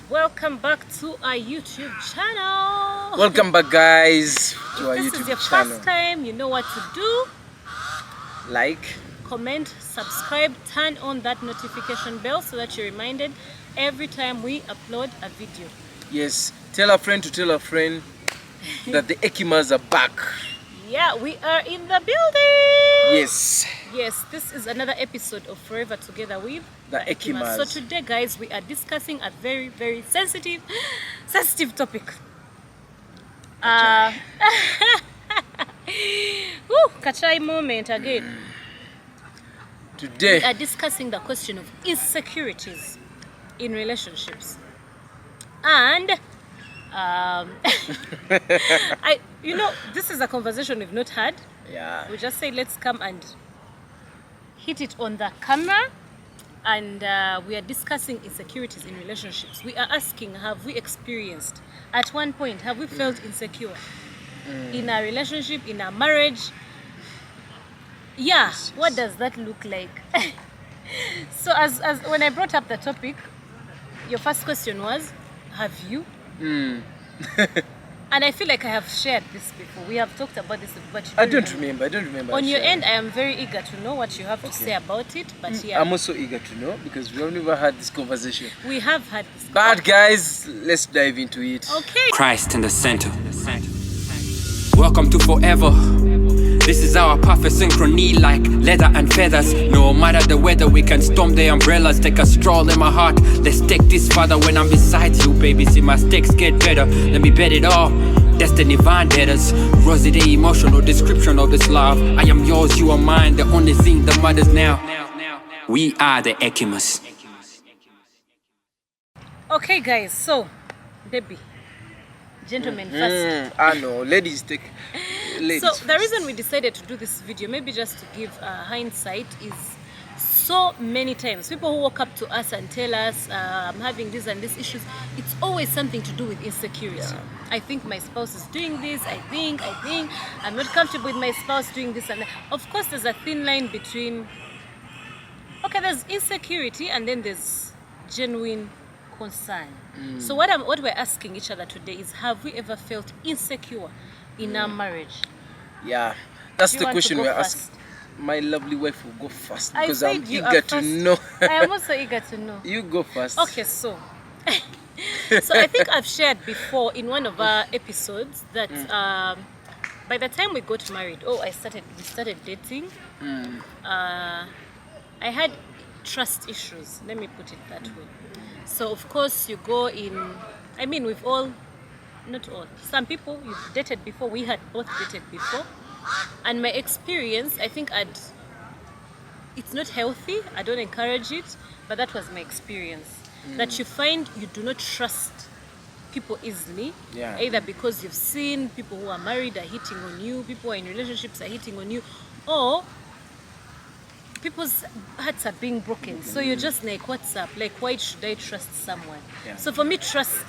Welcome back to our YouTube channel. Welcome back, guys, to our If YouTube this is your channel. first time, you know what to do. Like, comment, subscribe, turn on that notification bell so that you're reminded every time we upload a video. yes, tell a friend to tell a friend that the Ekimas are back. Yeah, we are in the building. Yes, Yes, this is another episode of Forever Together with the Ekimas. So today, guys, we are discussing a very sensitive topic. Woo, Kachai moment again. Today, We are discussing the question of insecurities in relationships. And this is a conversation we've not had. yeah, We just say let's come and hit it on the camera, and we are discussing insecurities in relationships. We are asking, have we experienced at one point, have we felt insecure in our relationship, in our marriage? Yeah, what does that look like? So as when I brought up the topic, your first question was, have you? And I feel like I have shared this before. We have talked about this, but you I don't remember. on your end, I am very eager to know what you have to say about it. But yeah, I'm also eager to know because we have never had this conversation. we have had this. But guys, let's dive into it. Okay. Christ in the center. Welcome to forever. This is our perfect synchrony, like leather and feathers. No matter the weather, we can storm the umbrellas. Take a stroll in my heart. Let's take this further when I'm beside you, baby. See my stakes get better. Let me bet it all. Destiny vendettas. Rosy the emotional description of this love. I am yours, you are mine. The only thing that matters now. We are the Ekimas. Okay, guys. So, baby, gentlemen first. No, ladies take. Ladies So the first. reason we decided to do this video, maybe just to give hindsight, is so many times people who walk up to us and tell us I'm having this and this issues, it's always something to do with insecurity. Yeah. I think my spouse is doing this, I think I'm not comfortable with my spouse doing this and that. Of course there's a thin line between, okay, there's insecurity and then there's genuine concern. So what we're asking each other today is, have we ever felt insecure in our marriage? Yeah, that's Do you the want to question go we're first? asking. My lovely wife will go first I because said I'm you eager are to first. know. I am also eager to know. You go first. Okay, so I think I've shared before in one of our episodes that by the time we got married, we started dating. I had trust issues. Let me put it that way. So of course you go in. I mean, we've all, not all. Some people you've dated before. We had both dated before, and my experience, I think it's not healthy. I don't encourage it, but that was my experience. That you find you do not trust people easily, Yeah. either because you've seen people who are married are hitting on you, people who are in relationships are hitting on you, or people's hearts are being broken. So you're just like, what's up? Like, why should I trust someone? Yeah. So for me, trust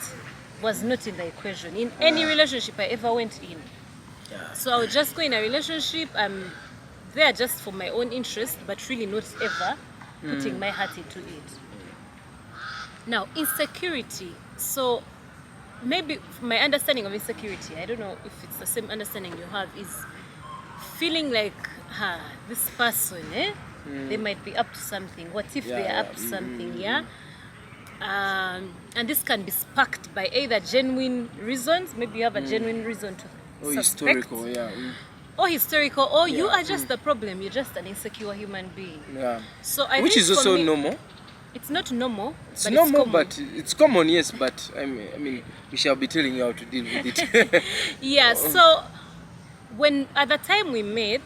was not in the equation in any relationship I ever went in. Yeah. So I would just go in a relationship, I'm there just for my own interest, but really not ever putting my heart into it. Now, insecurity. So maybe my understanding of insecurity, I don't know if it's the same understanding you have, is feeling like, this person, they might be up to something. What if they are up to something, yeah? And this can be sparked by either genuine reasons, maybe you have a genuine reason to Or suspect, historical, yeah. or historical, or you Yeah. are just the problem. You're just an insecure human being. Yeah. So I Which think is for also me, normal. it's not normal. It's but normal, it's common. but it's common, yes. But I mean, we shall be telling you how to deal with it. Yeah. So when at the time we met,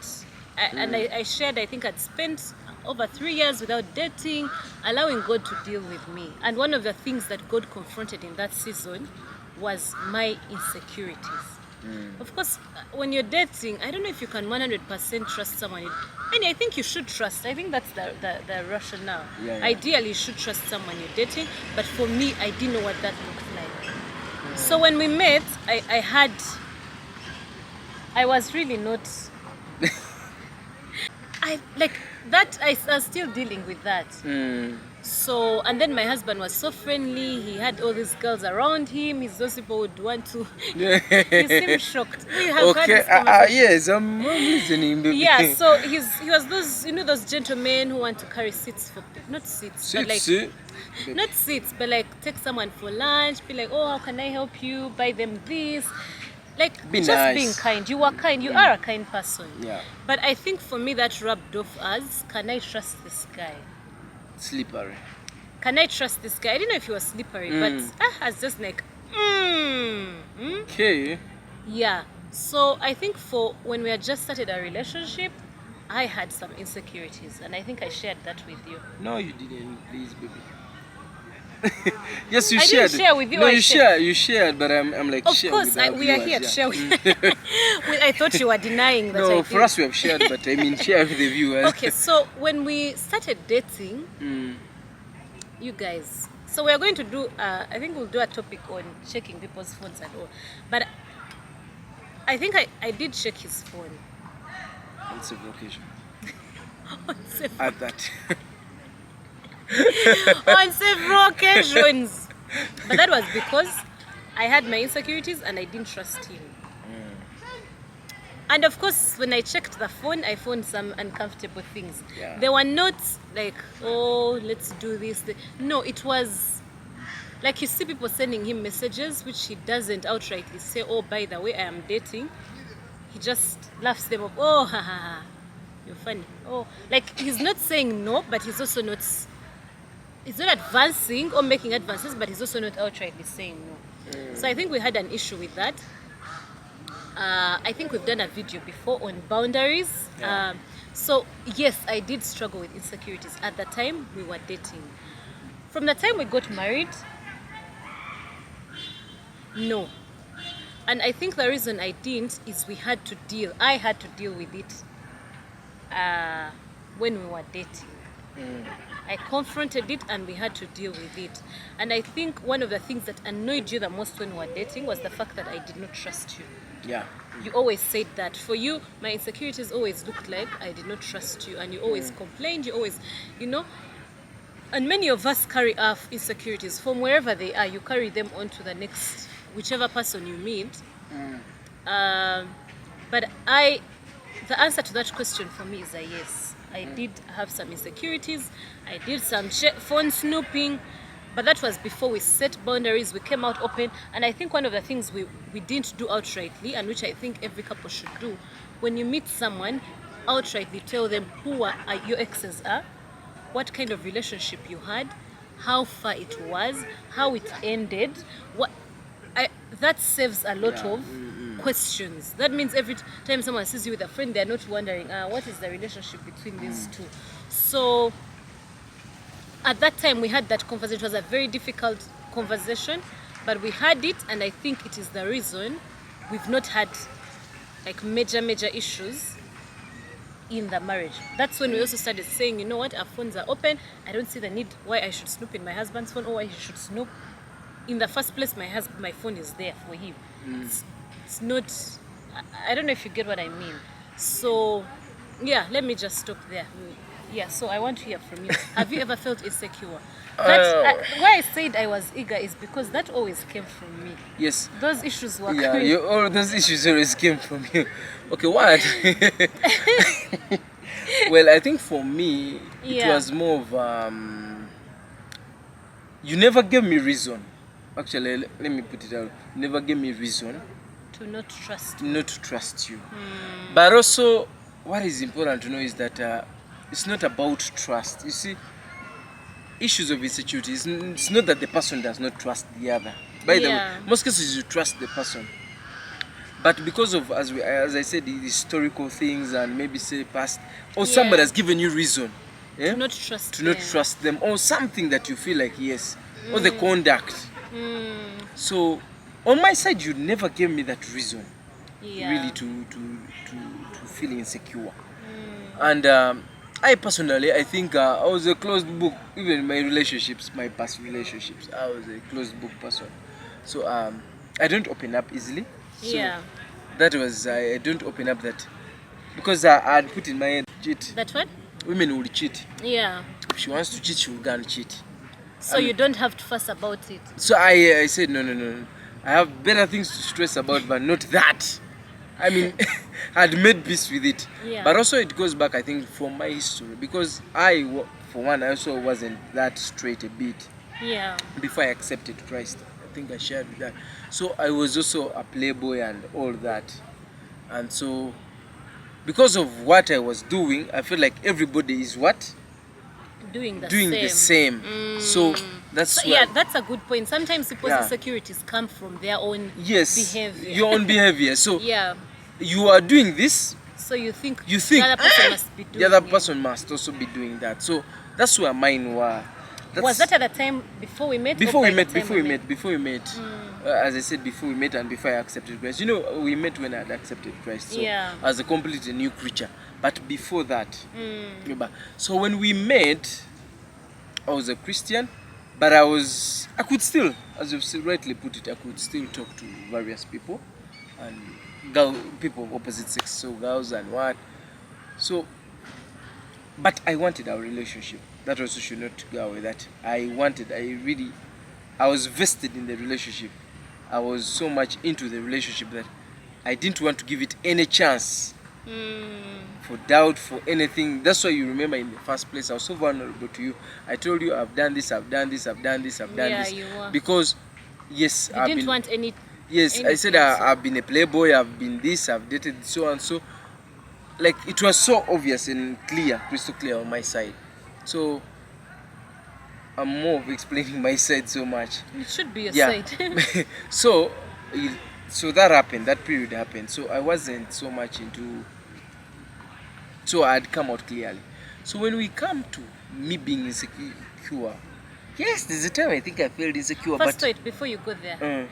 I shared, I think I'd spent over 3 years without dating, allowing God to deal with me. And one of the things that God confronted in that season was my insecurities. Of course, when you're dating, I don't know if you can 100% trust someone. And I think you should trust. I think that's the rationale. Yeah. Ideally, you should trust someone you're dating. But for me, I didn't know what that looked like. So when we met, I was really not I was still dealing with that. So, and then my husband was so friendly. He had all these girls around him. Those people would want to. He seemed shocked. We have had Okay, this conversation. yes, I'm listening, baby. Yeah, so he was those gentlemen who want to carry seats for not seats, but like See? not seats, but like take someone for lunch. Be like, oh, how can I help you? Buy them this. Like Be just nice. being kind. You are kind. You are a kind person. Yeah. But I think for me that rubbed off as, can I trust this guy? Slippery. Can I trust this guy? I didn't know if he was slippery, but I was just like, Okay. yeah. So I think for when we had just started our relationship, I had some insecurities, and I think I shared that with you. No, you didn't, please, baby. Yes, you I shared. didn't share with you. No, I you shared. You shared, but I'm like, Of share course, with our we are viewers, here to yeah. share with I thought you were denying that. I No, for did. us we have shared, but I mean share with the viewers. Okay, so when we started dating, you guys, so we are going to do, I think we'll do a topic on checking people's phones and all. But I think I did check his phone. On several occasions. on several- At that. on several occasions. But that was because I had my insecurities and I didn't trust him. And of course, when I checked the phone, I found some uncomfortable things. Yeah. They were not like, oh, let's do this. No, it was like you see people sending him messages which he doesn't outrightly say, oh, by the way, I am dating. He just laughs them off. Oh, ha ha ha. You're funny. Oh, like he's not saying no, but he's also not. He's not advancing or making advances, but he's also not outrightly saying no. So I think we had an issue with that. I think we've done a video before on boundaries. Yeah. So yes, I did struggle with insecurities at the time we were dating. From the time we got married, no. And I think the reason I didn't is I had to deal with it when we were dating. I confronted it and we had to deal with it. And I think one of the things that annoyed you the most when we were dating was the fact that I did not trust you. Yeah. You always said that. For you, my insecurities always looked like I did not trust you, and you always complained, you always, and many of us carry our insecurities from wherever they are. You carry them on to the next, whichever person you meet. But the answer to that question for me is a yes. I did have some insecurities. I did some phone snooping, but that was before we set boundaries. We came out open, and I think one of the things we didn't do outrightly, and which I think every couple should do, when you meet someone, outrightly tell them who your exes are, what kind of relationship you had, how far it was, how it ended. That saves a lot of questions. That means every time someone sees you with a friend, they're not wondering, what is the relationship between these two? So at that time we had that conversation. It was a very difficult conversation, but we had it, and I think it is the reason we've not had like major issues in the marriage. That's when we also started saying, you know what, our phones are open. I don't see the need why I should snoop in my husband's phone or why he should snoop. In the first place, my phone is there for him. It's not, I don't know if you get what I mean. So yeah, let me just stop there. Yeah, so I want to hear from you. Have you ever felt insecure? Why I said I was eager is because that always came from me. Yes. Those issues were Yeah, coming. all those issues always came from you. Okay, what? Well, I think for me, it was more of you never gave me reason. Actually, let me put it out. You never gave me reason to not trust not to trust you. But also, what is important to know is that it's not about trust. You see, issues of insecurity, it's not that the person does not trust the other. By the way, most cases you trust the person. But because of, as I said, the historical things and maybe say past, or somebody has given you reason to not trust them, or something that you feel like, yes, or the conduct. So on my side, you never gave me that reason really to feel insecure. And I personally, I think I was a closed book. Even in my relationships, my past relationships, I was a closed book person. So I don't open up easily. So that was, I don't open up that, because I had put in my head, that what? women will cheat. Yeah. If she wants to cheat, she will go and cheat. So you don't have to fuss about it. So I said, no. I have better things to stress about, but not that. I mean, I'd made peace with it. Yeah. But also it goes back, I think, from my history. Because for one, I also wasn't that straight a bit. Yeah. Before I accepted Christ. I think I shared with that. So I was also a playboy and all that. And so, because of what I was doing, I feel like everybody is what? Doing the same. So that's yeah, that's a good point. Sometimes people's Yeah. insecurities come from their own yes, behavior. your own behavior. So Yeah. you are doing this, So you think you think the other person must be doing the other it. person must also be doing that. So that's where mine were. Was that at the time before we met? Before or we by met, the time before we met. As I said, before we met and before I accepted Christ. You know, we met when I had accepted Christ. So Yeah. I was a completely new creature. But before that, so when we met, I was a Christian, but I could still, as you've rightly put it, I could still talk to various people and people of opposite sex, so girls and what. So, but I wanted our relationship. That also should not go away. That I was vested in the relationship. I was so much into the relationship that I didn't want to give it any chance for doubt, for anything. That's why you remember in the first place I was so vulnerable to you. I told you I've done this. Yeah, you were. Because yes, You didn't want any. yes, I said anything, so- I've been a playboy, I've been this, I've dated so and so. Like it was so obvious and clear, crystal clear on my side. So I'm more of explaining my side so much. It should be your Yeah. side. so that happened, that period happened. So I wasn't so much into, so I'd come out clearly. So when we come to me being insecure, yes, there's a time I think I felt insecure. First, but wait, before you go there,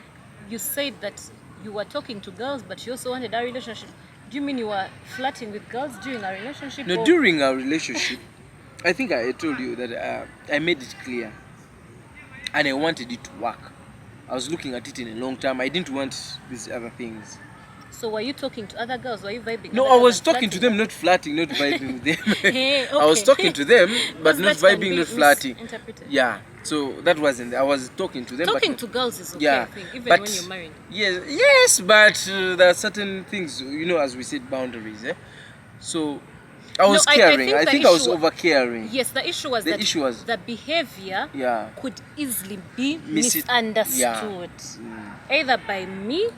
you said that you were talking to girls, but you also wanted a relationship. Do you mean you were flirting with girls during a relationship? no, or- during our relationship, I think I told you that I made it clear and I wanted it to work. I was looking at it in a long time. I didn't want these other things. So were you talking to other girls? Were you vibing? No, other I girls was and talking to flirting? them, not flirting, not vibing with them. Hey, I was okay. talking to them, but Because not that can vibing, be not flirting. misinterpreted. Yeah, so that wasn't. I was talking to them. Talking but, to girls is okay, yeah, I think, even but when you're married. Yes, but there are certain things, as we said, boundaries. So I was No, caring. I the think I was issue- over caring. Yes, the issue was The that issue was- the behavior Yeah. could easily be Miss it- misunderstood, either by me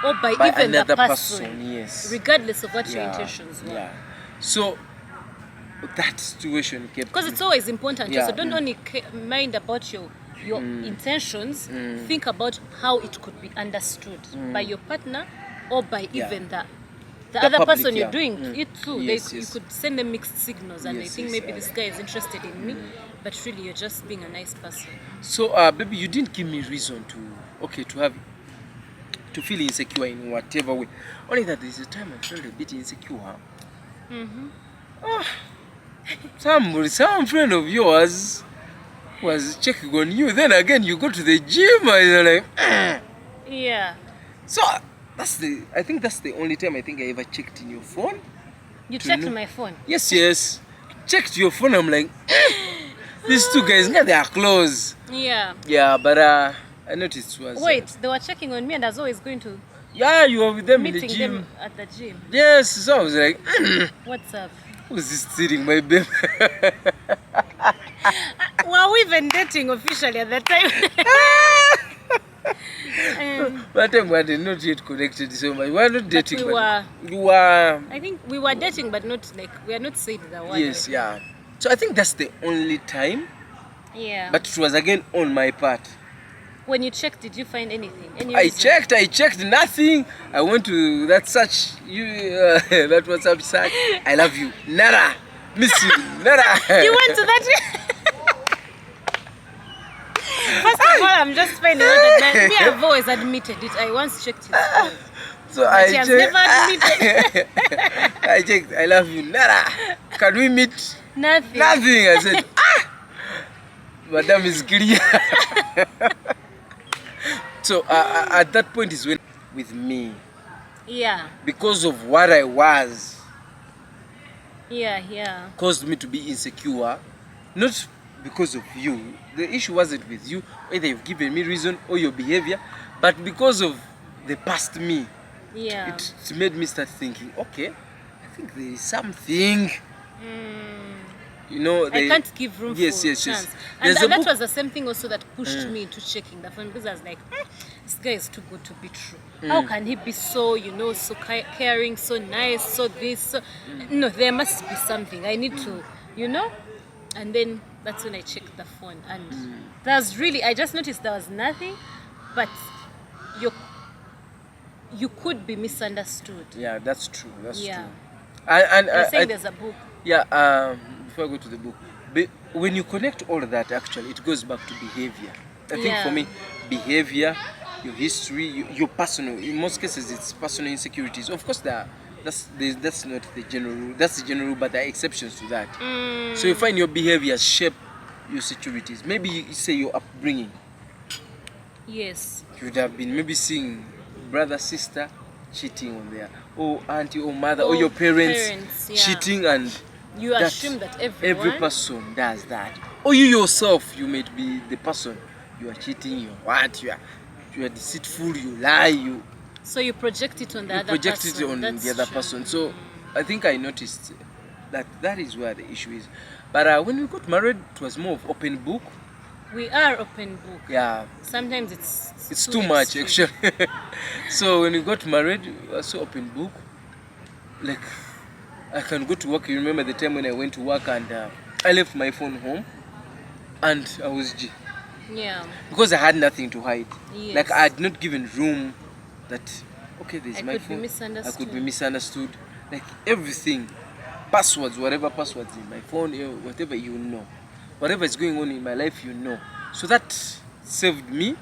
or by By even the another person, person, yes. regardless of what your Yeah, intentions were. yeah. So that situation kept. Because it's always important. Yeah. So don't only mind about your intentions. Think about how it could be understood by your partner or by Yeah. even the The other public, person you're yeah. doing it to. Yes, You yes. could send them mixed signals, and they Yes, think yes, maybe yeah. this guy is interested in me, but really you're just being a nice person. So, baby, you didn't give me reason to feel insecure in whatever way. Only that there's a time I felt a bit insecure. Some friend of yours was checking on you. Then again, you go to the gym and you're like, Yeah. So I think that's the only time I think I ever checked in your phone. You To checked know- my phone. Yes. Checked your phone. I'm like, these two guys, now they are close. Yeah. Yeah, but I noticed was. Wait, they were checking on me, and I was always going to Yeah, you were with them in the meeting gym. them at the gym. Yes, so I was like, What's up? who's this stealing my babe? Were we even dating officially at that time? That time we had not yet connected so much. We were not dating, we but were. we were. I think we were dating, but not like we are not saying the word. Yes, yeah. So I think that's the only time, Yeah. but it was again on my part. When you checked, did you find anything? Any I reason? checked nothing. I went to that search, that WhatsApp search. I love you, nada. Miss you, nada. You went to that. First of all, I'm just finding out that me, I've always admitted it. I once checked his phone. So But I he has checked. never admitted. I checked. I love you, nada. Can we meet? Nothing. Nothing. I said, Madam is clear. So at that point is when with me, Yeah. because of what I was, Yeah. caused me to be insecure, not because of you. The issue wasn't with you, whether you've given me reason or your behavior, but because of the past me. Yeah. It made me start thinking, okay, I think there is something. You know, I can't give room yes, for yes, chance. yes. And There's a that book. was the same thing also that pushed me into checking the phone, because I was like, this guy is too good to be true. How can he be so, so caring, so nice, so this, so... No, there must be something. I need to, And then that's when I checked the phone. And there's really, I just noticed there was nothing, but you could be misunderstood. Yeah, that's true. That's Yeah. true. And You're saying there's a book. yeah, before I go to the book, when you connect all of that, actually, it goes back to behavior. I think Yeah. for me, behavior, your history, your personal, in most cases, it's personal insecurities. Of course, that's not the general rule. That's the general rule, but there are exceptions to that. So you find your behaviors shape your securities. Maybe you say your upbringing. Yes. You would have been maybe seeing brother, sister cheating on their, or auntie, or mother, or your parents yeah. cheating, and You assume that every person does that. Or you yourself, you might be the person. You are cheating, you are deceitful, you lie, So you project it on the you other project person. it on That's the other true. person. So I think I noticed that is where the issue is. But when we got married, it was more of open book. We are open book. Yeah, Sometimes it's too much extreme. actually. So when we got married, we were so open book. Like, I can go to work. You remember the time when I went to work and I left my phone home, and I was Yeah. because I had nothing to hide. Yes. Like, I had not given room that, okay, there's I my could be phone. I misunderstood. could be misunderstood. Like, everything, passwords, whatever passwords in my phone, whatever whatever is going on in my life, So that saved me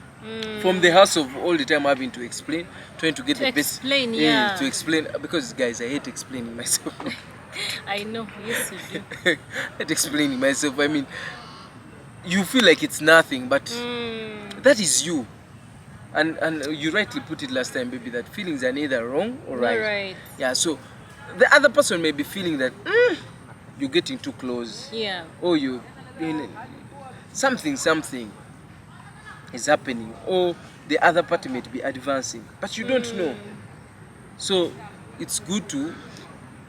from the house of all the time having to explain, trying to get the best. Explain, yeah. To explain, because guys, I hate explaining myself. I know. Yes, you do. I hate explaining myself. I mean, you feel like it's nothing, but that is you. And you rightly put it last time, baby, that feelings are neither wrong or right. Right. Yeah, so the other person may be feeling that you're getting too close. Yeah. Or something is happening, or the other party might be advancing, but you don't know. So it's good to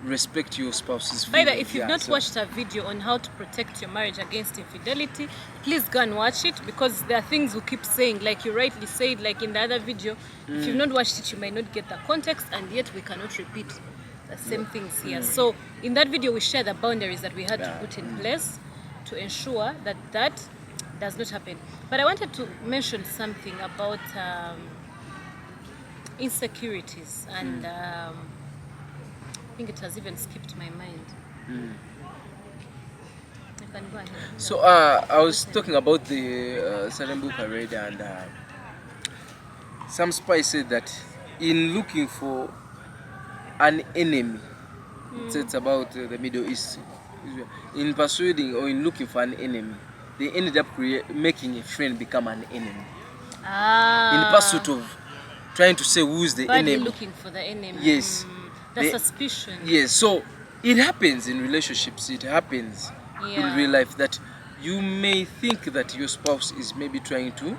respect your spouse's By feelings. the way, if you've not watched a video on how to protect your marriage against infidelity, please go and watch it, because there are things we keep saying, like you rightly said, like in the other video. If you've not watched it, you might not get the context, and yet we cannot repeat the same things here. So in that video, we share the boundaries that we had to put in place to ensure that that does not happen. But I wanted to mention something about insecurities, and I think it has even skipped my mind. You can go ahead. So I was talking about the certain book I read, and some spy said that in looking for an enemy, it's about the Middle East, in persuading or in looking for an enemy, they ended up making a friend become an enemy. In pursuit of trying to say who's the enemy. Looking for the enemy. Yes. The suspicion. Yes, so it happens in relationships, it happens in real life, that you may think that your spouse is maybe trying to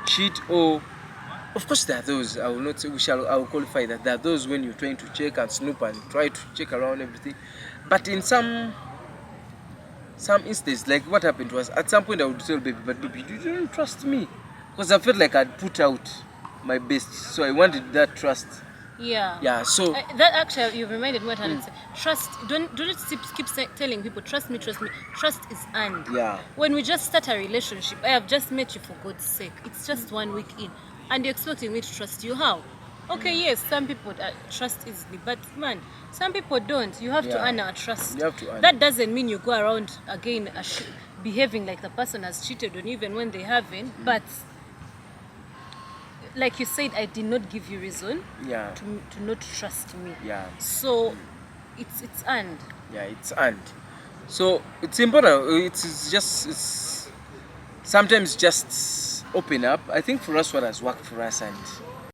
cheat, or of course there are those, I will not say I will qualify that there are those when you're trying to check and snoop and try to check around everything. But in some instances, like what happened was, at some point I would tell baby, but baby, you didn't trust me, because I felt like I'd put out my best, so I wanted that trust. Yeah, so that actually, you reminded me what I wanted to say. Trust. Don't keep telling people, trust me. Trust is earned. Yeah. When we just start a relationship, I have just met you, for God's sake. It's just 1 week in, and you're expecting me to trust you. How? Okay, yes, some people trust easily, but man, some people don't. You have to earn our trust. You have to earn. That doesn't mean you go around again behaving like the person has cheated on you, even when they haven't. But like you said, I did not give you reason to not trust me. Yeah. So it's earned. Yeah, it's earned. So it's important. It's sometimes just open up. I think for us, what has worked for us, and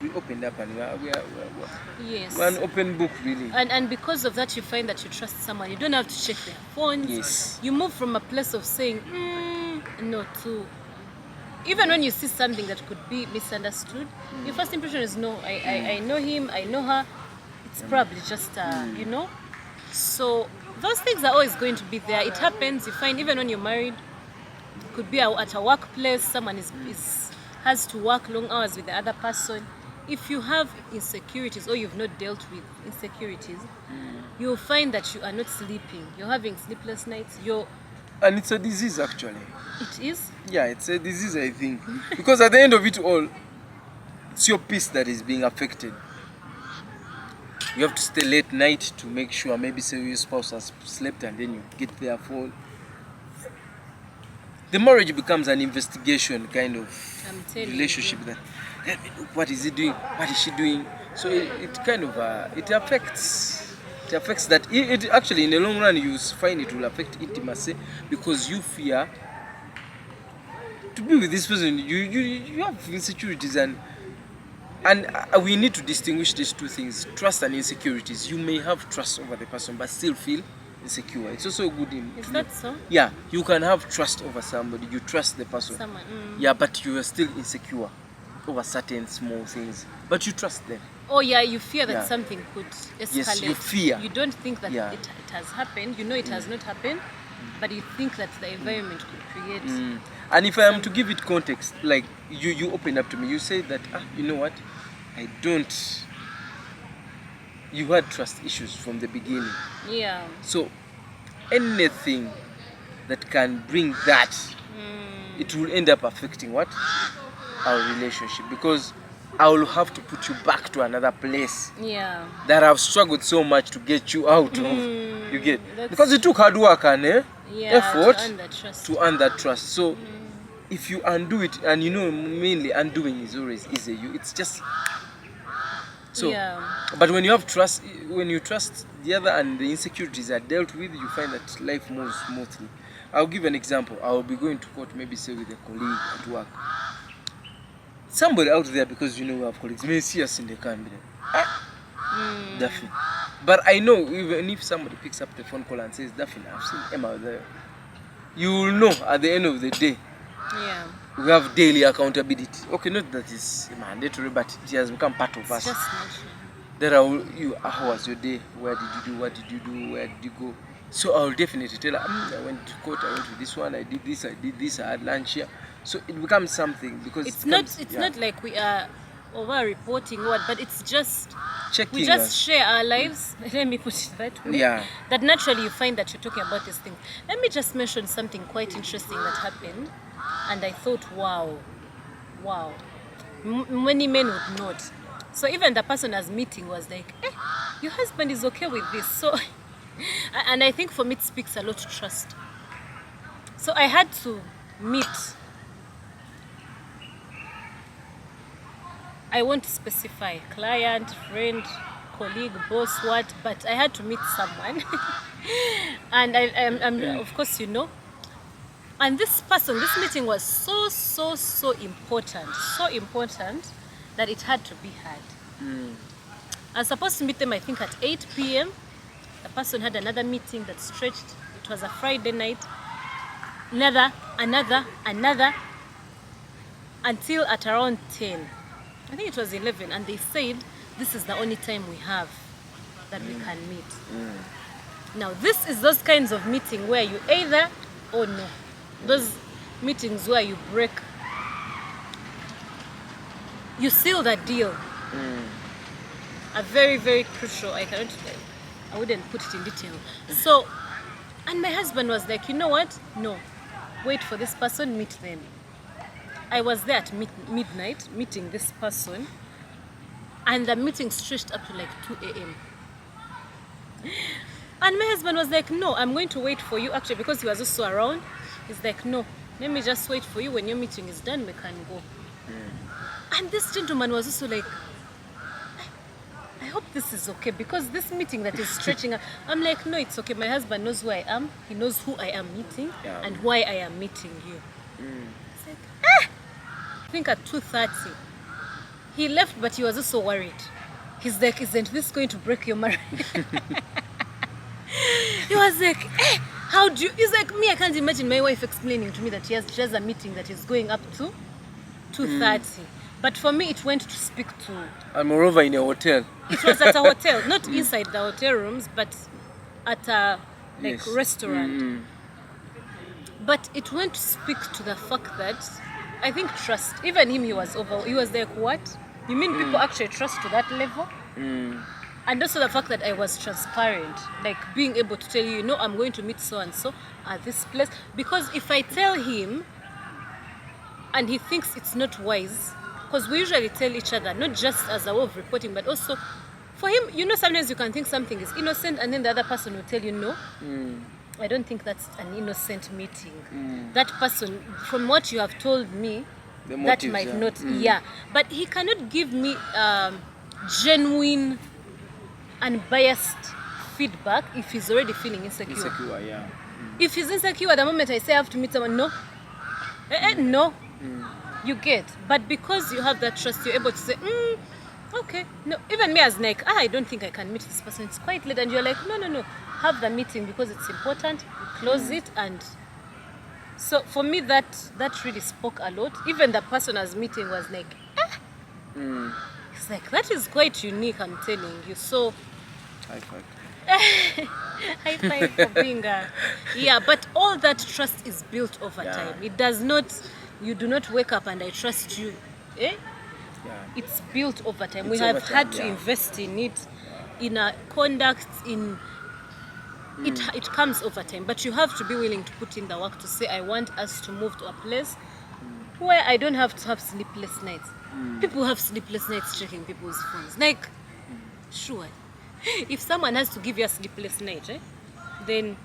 We opened up and Yes. we're an open book, really. And because of that, you find that you trust someone. You don't have to check their phones. Yes. You move from a place of saying no to, even when you see something that could be misunderstood, your first impression is no. I know him. I know her. It's probably just you know. So those things are always going to be there. It happens. You find even when you're married, it could be at a workplace. Someone has to work long hours with the other person. If you have insecurities or you've not dealt with insecurities, you'll find that you are not sleeping. You're having sleepless nights. And it's a disease, actually. It is? Yeah, it's a disease, I think. Because at the end of it all, it's your peace that is being affected. You have to stay late night to make sure maybe say your spouse has slept and then you get their phone. The marriage becomes an investigation kind of I'm telling relationship. you. That let me look, what is he doing? What is she doing? So it kind of it affects that. It actually in the long run you find it will affect intimacy because you fear to be with this person. You have insecurities and we need to distinguish these two things: trust and insecurities. You may have trust over the person but still feel insecure. It's also good in. Is that so? Yeah, you can have trust over somebody. You trust the person. Someone. Yeah, but you are still insecure over certain small things. But you trust them. Oh yeah, you fear that Yeah. something could escalate. Yes, you fear. You don't think that Yeah. it has happened. You know it has not happened, but you think that the environment could create. And if I am to give it context, like you open up to me, you say that you know what, I don't. You had trust issues from the beginning. Yeah. So anything that can bring that, it will end up affecting what? Our relationship. Because I will have to put you back to another place Yeah. that I've struggled so much to get you out of. You get? Because it took hard work and effort To earn that trust. to earn that trust. So if you undo it, and you know mainly undoing is always easy. It's just so. Yeah. But when you have trust, when you trust the other and the insecurities are dealt with, you find that life moves smoothly. I'll give an example. I'll be going to court, maybe say with a colleague at work. Somebody out there, because you know we have colleagues, may see us in the car and be like, Daphne. But I know even if somebody picks up the phone call and says, Daphne, I've seen Emma there, you will know at the end of the day. Yeah. We have daily accountability. Okay, not that it's mandatory, but it has become part of us. Just natural. There are how was your day? Where did you do? What did you do? Where did you go? So I'll definitely tell her, I went to court, I went to this one, I did this, I had lunch here. So it becomes something because It's not like we are over reporting what, but it's just checking. we just share our lives. Let me put it that way. Yeah. That naturally you find that you're talking about these things. Let me just mention something quite interesting that happened, and I thought, wow. Many men would not. So even the person I was meeting was like, your husband is okay with this. So, and I think for me it speaks a lot to trust. So I had to meet. I won't specify client, friend, colleague, boss, what, but I had to meet someone. And I'm of course, you know. And this meeting was so important that it had to be had. I was supposed to meet them, I think, at 8 p.m. The person had another meeting that stretched. It was a Friday night. Another, until at around 10. I think it was 11, and they said this is the only time we have that we can meet. Now, this is those kinds of meeting where you either or no. Those meetings where you break, you seal the deal. A very, very crucial. I wouldn't put it in detail. So, and my husband was like, you know what? No, wait for this person, meet them. I was there at midnight meeting this person, and the meeting stretched up to like 2 a.m. And my husband was like, no, I'm going to wait for you. Actually, because he was also around, he's like, no, let me just wait for you. When your meeting is done, we can go. And this gentleman was also like, I hope this is okay, because this meeting that is stretching up, I'm like, no, it's okay. My husband knows who I am. He knows who I am meeting and why I am meeting you. It's like, I think at 2:30, he left, but he was also worried. He's like, isn't this going to break your marriage? He was like, how do you... He's like, me, I can't imagine my wife explaining to me that she has a meeting that is going up to 2:30. But for me, it went to speak to... And moreover, in a hotel. It was at a hotel, not inside the hotel rooms, but at a restaurant. But it went to speak to the fact that I think trust. Even him, he was like, what? You mean people actually trust to that level? And also the fact that I was transparent, like being able to tell you, I'm going to meet so and so at this place. Because if I tell him and he thinks it's not wise, because we usually tell each other, not just as a way of reporting, but also for him, sometimes you can think something is innocent and then the other person will tell you no. I don't think that's an innocent meeting. That person, from what you have told me, that might not, But he cannot give me genuine, unbiased feedback if he's already feeling insecure. If he's insecure, the moment I say I have to meet someone, no. No. You get. But because you have that trust, you're able to say, okay. No. Even me as like, I don't think I can meet this person. It's quite late. And you're like, no. Have the meeting because it's important. You close it. And so for me, that really spoke a lot. Even the person I was meeting was like, It's like, that is quite unique, I'm telling you. So high five. High five for being but all that trust is built over time. It does not, you do not wake up and I trust you. It's built over time. We have had to invest in it, in our conduct, it comes over time. But you have to be willing to put in the work to say, I want us to move to a place where I don't have to have sleepless nights. People have sleepless nights checking people's phones. Like, sure. If someone has to give you a sleepless night, then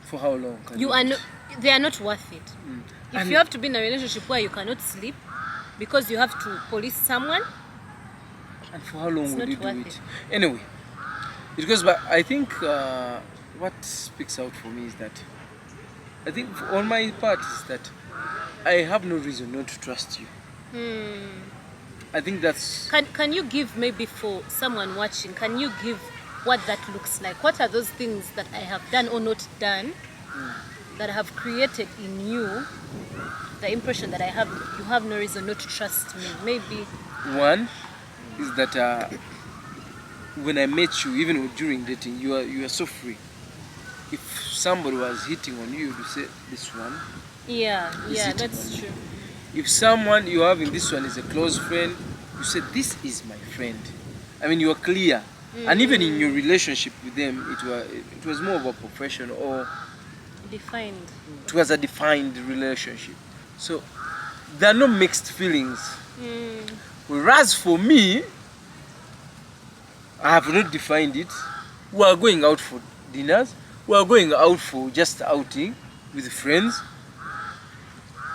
for how long? They are not worth it. If you have to be in a relationship where you cannot sleep because you have to police someone, and for how long will you do it? Anyway, it goes back. I think what speaks out for me is that I think on my part is that I have no reason not to trust you. I think that's... Can you give, maybe for someone watching, can you give what that looks like? What are those things that I have done or not done that have created in you the impression that you have no reason not to trust me? Maybe one is that when I met you, even during dating, you are so free. If somebody was hitting on you, you say this one. That's true. If someone you're having, this one is a close friend, you say, this is my friend. I mean, you are clear. And even in your relationship with them, it was more of a professional or... defined. It was a defined relationship. So, there are no mixed feelings. Whereas for me, I have not defined it. We are going out for dinners. We are going out for just outing with friends.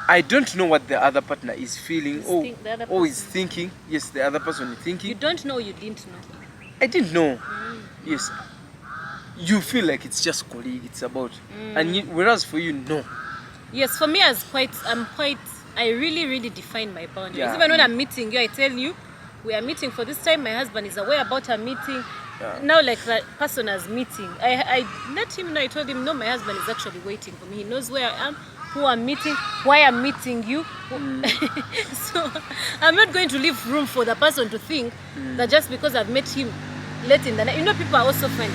I don't know what the other partner is feeling or is thinking. Yes, the other person is thinking. You don't know, you didn't know. I didn't know. Yes. You feel like it's just colleague, it's about. And whereas for you, no. Yes, for me, I really, really define my boundaries. Even when I'm meeting you, I tell you, we are meeting for this time. My husband is aware about our meeting. Now, like that person is meeting, I let him know. I told him, no, my husband is actually waiting for me. He knows where I am, who I'm meeting, why I'm meeting you. So I'm not going to leave room for the person to think that just because I've met him late in the night. People are also funny.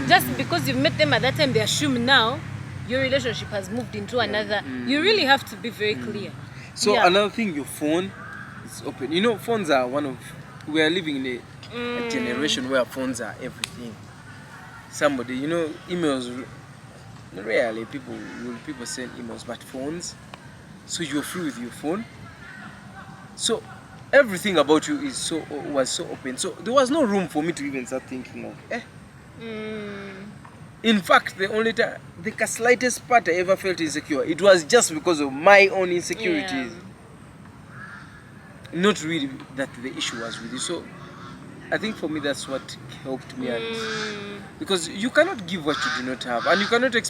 Just because you've met them at that time, they assume now your relationship has moved into another. You really have to be very clear. So another thing, your phone is open. Phones are we are living in a generation where phones are everything. Somebody, emails, rarely people send emails, but phones. So you're free with your phone. So everything about you was so open. So there was no room for me to even start thinking of, In fact, the slightest part I ever felt insecure, it was just because of my own insecurities. Not really that the issue was with you. So I think for me that's what helped me, because you cannot give what you do not have, and you cannot expect